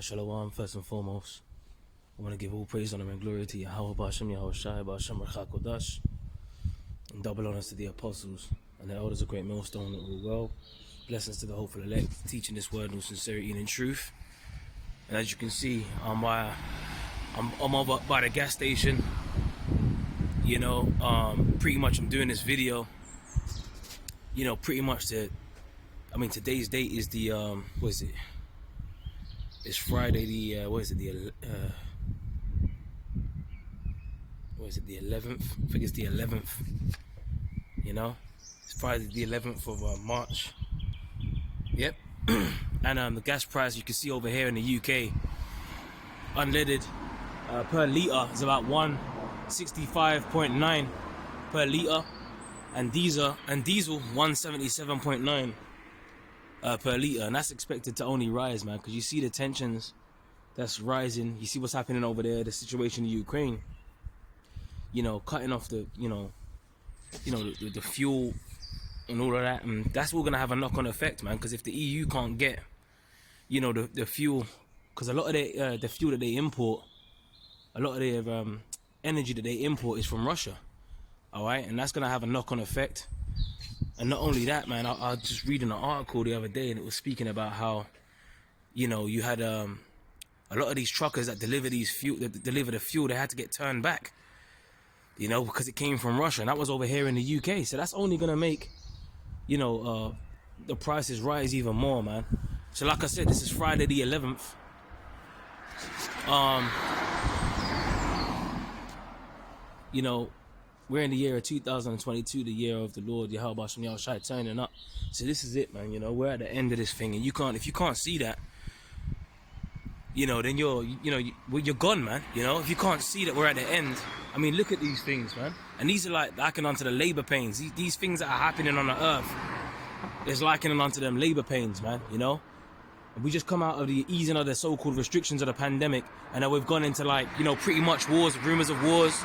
Shalom, first and foremost. I want to give all praise, honor, and glory to Yahweh Ba'ashem, Yahweh Shai, Ba'ashem Rechak Kodash, and double honors to the apostles and the elders of Great Millstone that will well. Blessings to the hopeful elect, teaching this word in sincerity and in truth. And as you can see, I'm over by the gas station. Pretty much I'm doing this video. Pretty much today's date is the what is it? It's Friday the the 11th? I think it's the 11th. It's Friday the 11th of March. Yep. And the gas price you can see over here in the UK, unleaded per litre is about 165.9 per litre, and diesel 177.9 per litre, and that's expected to only rise, man, because you see the tensions that's rising. You see what's happening over there, the situation in Ukraine, cutting off the the fuel and all of that, and that's all gonna have a knock-on effect, man, because if the EU can't get the fuel, because a lot of the fuel that they import, a lot of their energy that they import is from Russia, all right, and that's gonna have a knock-on effect. And not only that, man, I was just reading an article the other day, and it was speaking about how, you had a lot of these truckers that deliver the fuel, they had to get turned back, because it came from Russia, and that was over here in the UK. So that's only gonna make, the prices rise even more, man. So like I said, this is Friday the 11th. We're in the year of 2022, the year of the Lord Yahweh Ba'ashem Yahweh Shai turning up. So this is it, man. We're at the end of this thing, and if you can't see that, then you're gone, man. If you can't see that we're at the end, I mean, look at these things, man. And these are like likening onto the labor pains. These things that are happening on the earth is likening onto them labor pains, man. We just come out of the easing of the so-called restrictions of the pandemic, and then we've gone into pretty much wars, rumors of wars.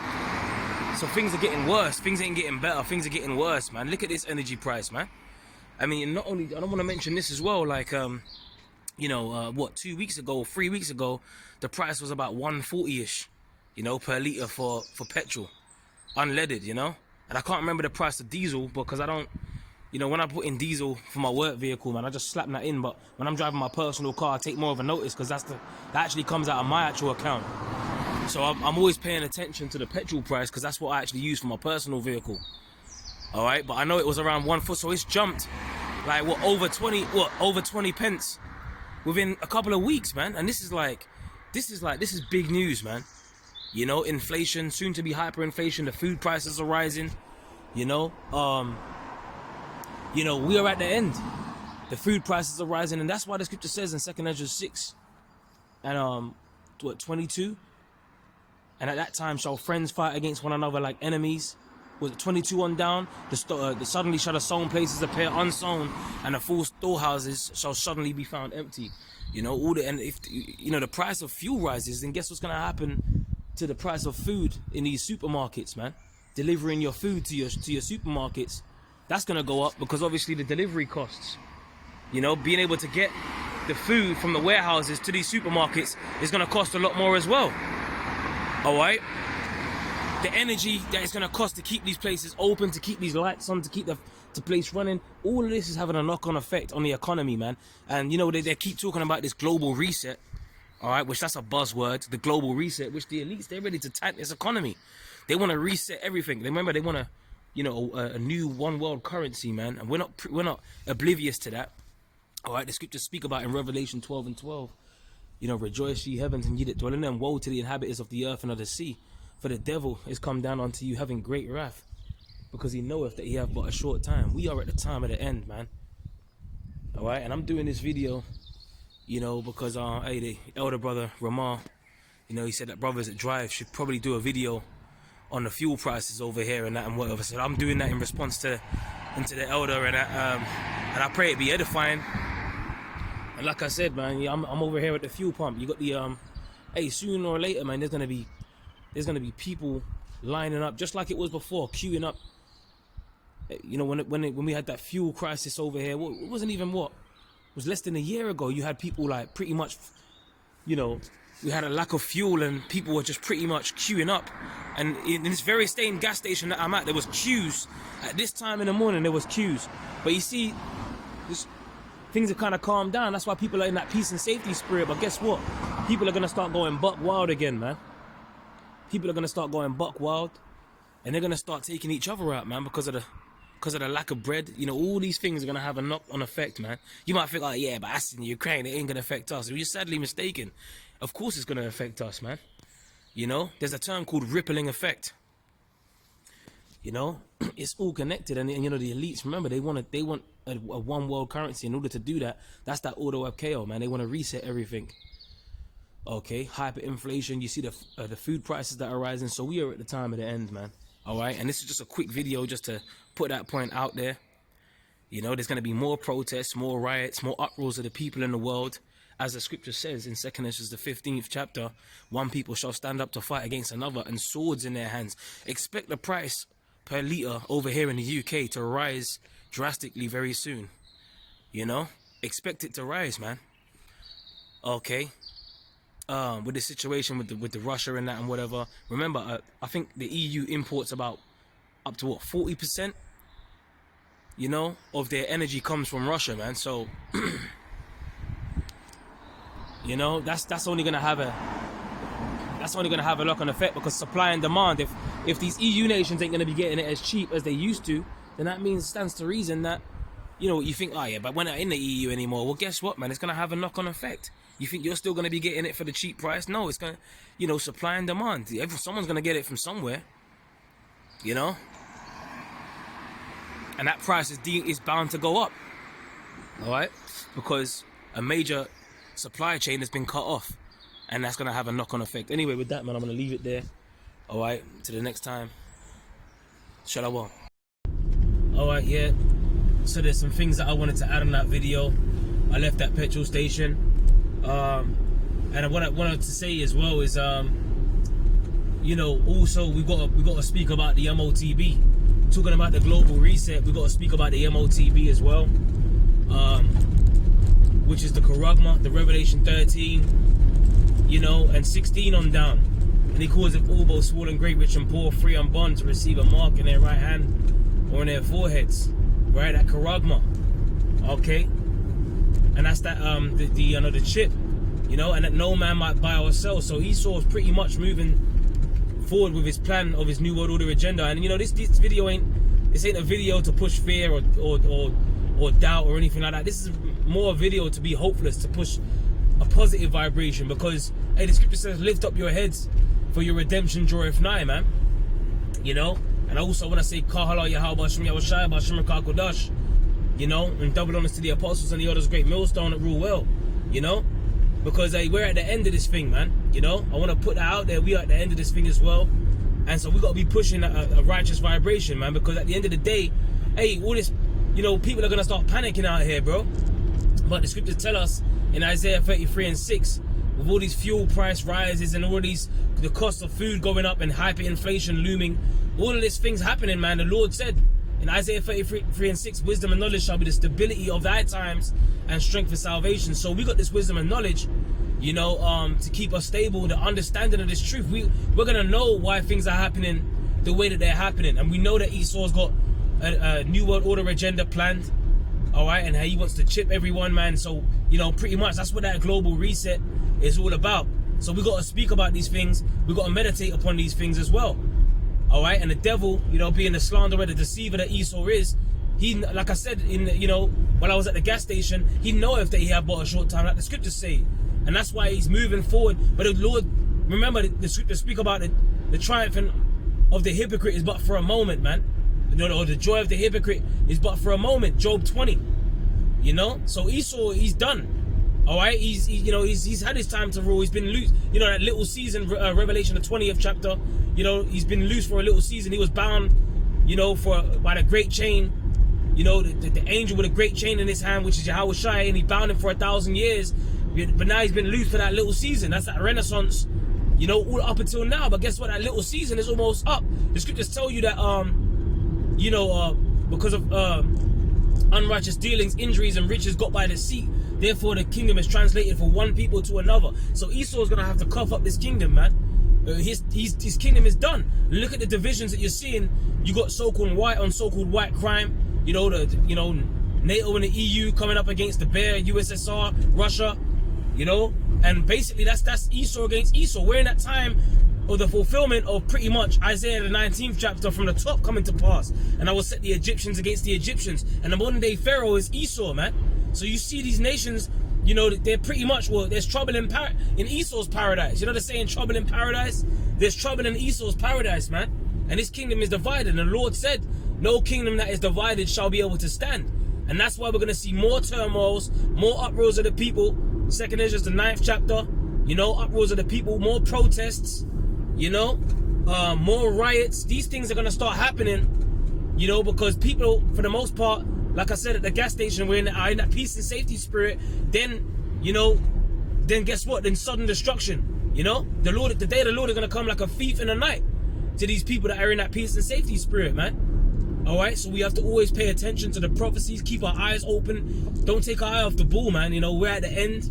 So things are getting worse. Things ain't getting better. Things are getting worse, man. Look at this energy price, man. I mean, not only, I don't want to mention this as well, 2 weeks ago, 3 weeks ago, the price was about 140-ish, per litre for petrol, unleaded, and I can't remember the price of diesel because I don't, when I put in diesel for my work vehicle, man, I just slap that in, but when I'm driving my personal car, I take more of a notice because that actually comes out of my actual account. So I'm always paying attention to the petrol price because that's what I actually use for my personal vehicle. All right, but I know it was around 1 foot, so it's jumped like over 20 pence within a couple of weeks, man. And this is big news, man. Inflation, soon to be hyperinflation. The food prices are rising. We are at the end. The food prices are rising, and that's why the scripture says in 2 Ezra 6 and 22. And at that time shall friends fight against one another like enemies. Was it 22 on down? Suddenly shall the sown places appear unsown, and the full storehouses shall suddenly be found empty. If the price of fuel rises, then guess what's gonna happen to the price of food in these supermarkets, man? Delivering your food to your supermarkets, that's gonna go up because obviously the delivery costs. Being able to get the food from the warehouses to these supermarkets is gonna cost a lot more as well. All right, the energy that it's gonna cost to keep these places open, to keep these lights on, to keep the place running, all of this is having a knock-on effect on the economy, man. And they keep talking about this global reset, all right, which that's a buzzword, the global reset, which the elites, they're ready to tank this economy. They want to reset everything. They want a new one world currency, man, and we're not oblivious to that. All right, the scriptures speak about in Revelation 12 and 12. Rejoice ye heavens and ye that dwell in them. Woe to the inhabitants of the earth and of the sea. For the devil is come down unto you having great wrath, because he knoweth that he hath but a short time. We are at the time of the end, man. All right, and I'm doing this video, because the elder brother Ramah, he said that brothers that drive should probably do a video on the fuel prices over here and that and whatever. So I'm doing that in response to the elder and I pray it be edifying. And like I said, man, I'm over here at the fuel pump. You got the sooner or later, man, there's gonna be people lining up just like it was before, queuing up. When we had that fuel crisis over here, it wasn't even it was less than a year ago. You had people like pretty much you know, we had a lack of fuel and people were just pretty much queuing up. And in this very same gas station that I'm at, there was queues. At this time in the morning, there was queues. But you see, things have kind of calmed down. That's why people are in that peace and safety spirit. But guess what? People are going to start going buck wild again, man. People are going to start going buck wild. And they're going to start taking each other out, man, because of the lack of bread. You know, all these things are going to have a knock-on effect, man. You might think, like, yeah, but that's in Ukraine. It ain't going to affect us. You're sadly mistaken. Of course it's going to affect us, man. You know, there's a term called rippling effect. You know, it's all connected. And you know, the elites, remember, they want a one world currency. In order to do that, that's that order of chaos, man. They want to reset everything. Okay, hyperinflation. You see the food prices that are rising. So we are at the time of the end, man. All right, and this is just a quick video just to put that point out there. You know, there's going to be more protests, more riots, more uproars of the people in the world. As the scripture says in 2 Ezra, the 15th chapter, one people shall stand up to fight against another and swords in their hands. Expect the price per litre over here in the UK to rise drastically very soon. You know, expect it to rise, man. Okay. With the situation with the Russia and that and whatever. Remember, I think the EU imports about up to what, 40%, you know, of their energy comes from Russia, man. So you know, that's only gonna have a knock-on effect, because supply and demand. If these EU nations ain't gonna be getting it as cheap as they used to, then that means, stands to reason that, you know, you think, oh yeah, but we're not in the EU anymore. Well, guess what, man? It's gonna have a knock-on effect. You think you're still gonna be getting it for the cheap price? No, it's gonna, you know, supply and demand. Someone's gonna get it from somewhere, you know, and that price is bound to go up. All right, because a major supply chain has been cut off, and that's gonna have a knock-on effect. Anyway, with that, man, I'm gonna leave it there. All right, till the next time. Shalom. All right, yeah. So there's some things that I wanted to add on that video. I left that petrol station, and what I wanted to say as well is, you know, also we got to speak about the MOTB. Talking about the global reset, we got to speak about the MOTB as well. Which is the Charagma, the Revelation 13, you know, and 16 on down. And he calls it all, both small and great, rich and poor, free and bond, to receive a mark in their right hand or in their foreheads, right? That Charagma, okay? And that's that the chip, you know, and that no man might buy or sell. So Esau is pretty much moving forward with his plan of his New World Order agenda. And you know, this video ain't a video to push fear or doubt or anything like that. This is more a video to be hopeless, to push a positive vibration, because hey, the scripture says, lift up your heads, for your redemption draweth nigh, man. You know, and I also want to say Kahala Yahweh Shem Yahushai Bashem Kodash, you know, and double honors to the apostles and the others, great millstone that rule well, you know, because hey, we're at the end of this thing, man. You know, I want to put that out there. We are at the end of this thing as well, and so we got to be pushing a righteous vibration, man, because at the end of the day, hey, all this, you know, people are gonna start panicking out here, bro. But the scriptures tell us in Isaiah 33:6, with all these fuel price rises and all these, the cost of food going up and hyperinflation looming, all of these things happening, man, the Lord said in Isaiah 33:6, wisdom and knowledge shall be the stability of thy times and strength for salvation. So we got this wisdom and knowledge, you know, to keep us stable, the understanding of this truth. We're gonna know why things are happening the way that they're happening, and we know that Esau's got a New World Order agenda planned, all right, and how he wants to chip everyone, man. So, you know, pretty much that's what that global reset is all about. So we got to speak about these things. We got to meditate upon these things as well, all right. And the devil, you know, being the slanderer, the deceiver that Esau is, he, like I said, you know, while I was at the gas station, he knoweth that he had but a short time, like the scriptures say, and that's why he's moving forward. But the Lord, remember, the scriptures speak about the triumphant of the hypocrite is but for a moment, man. You know, the joy of the hypocrite is but for a moment. Job 20, you know. So Esau, he's done. All right, he's had his time to rule. He's been loose. You know, that little season, Revelation, the 20th chapter. You know, he's been loose for a little season. He was bound, you know, by the great chain. You know, the angel with a great chain in his hand, which is Yahweh Shai, and he bound him for 1,000 years. But now he's been loose for that little season. That's that Renaissance. You know, all up until now. But guess what? That little season is almost up. The scriptures tell you that you know, because of unrighteous dealings, injuries, and riches got by deceit, Therefore, the kingdom is translated from one people to another. So Esau is gonna have to cough up this kingdom, man. His kingdom is done. Look at the divisions that you're seeing. You got so-called white on so-called white crime. NATO and the EU coming up against the bear, USSR, Russia. And basically that's Esau against Esau. We're in that time of the fulfillment of pretty much Isaiah the 19th chapter, from the top coming to pass. And I will set the Egyptians against the Egyptians. And the modern day Pharaoh is Esau, man. So you see these nations, they're pretty much, well, there's trouble in Esau's paradise. You know the saying, trouble in paradise? There's trouble in Esau's paradise, man. And this kingdom is divided. And the Lord said, no kingdom that is divided shall be able to stand. And that's why we're going to see more turmoils, more uproars of the people. 2nd Ezra, the 9th chapter, uproars of the people, more protests, more riots. These things are going to start happening, because people, for the most part, like I said, at the gas station, we're in that peace and safety spirit. Then, then guess what? Then sudden destruction, the day of the Lord is going to come like a thief in the night to these people that are in that peace and safety spirit, man. All right, so we have to always pay attention to the prophecies, keep our eyes open, don't take our eye off the ball, man. We're at the end,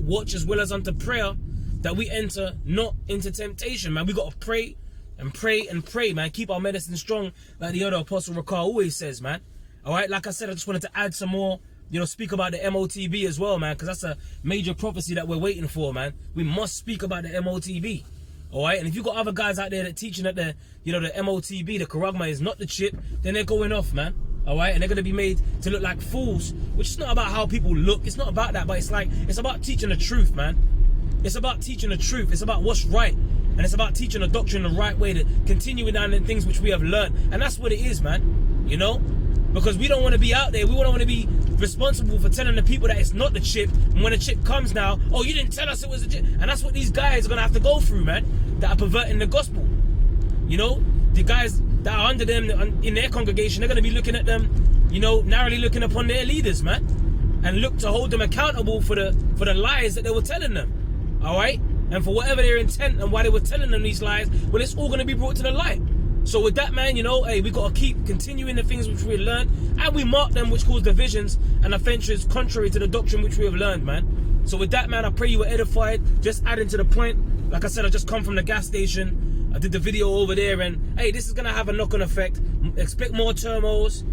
watch as well as unto prayer, that we enter not into temptation, man. We got to pray and pray and pray, man. Keep our medicine strong, like the other Apostle Rakar always says, man. All right, like I said, I just wanted to add some more, speak about the MOTB as well, man, because that's a major prophecy that we're waiting for, man. We must speak about the MOTB. All right, and if you got other guys out there that teaching that the MOTB, the Charagma, is not the chip, then they're going off, man. All right, and they're gonna be made to look like fools, which is not about how people look. It's not about that, but it's about teaching the truth, man. It's about teaching the truth. It's about what's right, and it's about teaching the doctrine the right way, to continue down the things which we have learned, and that's what it is, man. Because we don't want to be out there. We don't want to be responsible for telling the people that it's not the chip. And when the chip comes now, oh, you didn't tell us it was the chip. And that's what these guys are going to have to go through, man, that are perverting the gospel. The guys that are under them in their congregation, they're going to be looking at them, narrowly looking upon their leaders, man, and look to hold them accountable for the lies that they were telling them. All right? And for whatever their intent and why they were telling them these lies, well, it's all going to be brought to the light. So with that, man, hey, we got to keep continuing the things which we learned, and we mark them which cause divisions and offenses contrary to the doctrine which we have learned, man. So with that, man, I pray you were edified. Just adding to the point, like I said, I just come from the gas station. I did the video over there, and hey, this is going to have a knock-on effect. Expect more turmoils.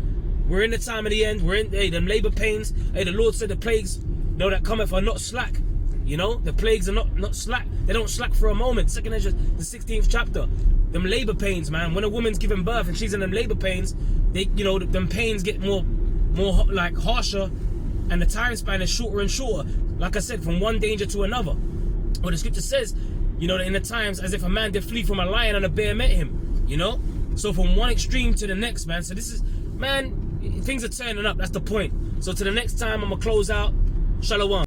We're in the time of the end. We're in, hey, them labor pains. Hey, the Lord said the plagues, that cometh are not slack. The plagues are not slack. They don't slack for a moment. 2nd Ezra, the 16th chapter. Them labor pains, man. When a woman's giving birth and she's in them labor pains, they, them pains get more like harsher, and the time span is shorter and shorter. Like I said, from one danger to another. Well, the scripture says, in the times as if a man did flee from a lion and a bear met him. So from one extreme to the next, man. So this is, man, things are turning up. That's the point. So to the next time, I'm gonna close out. Shalom.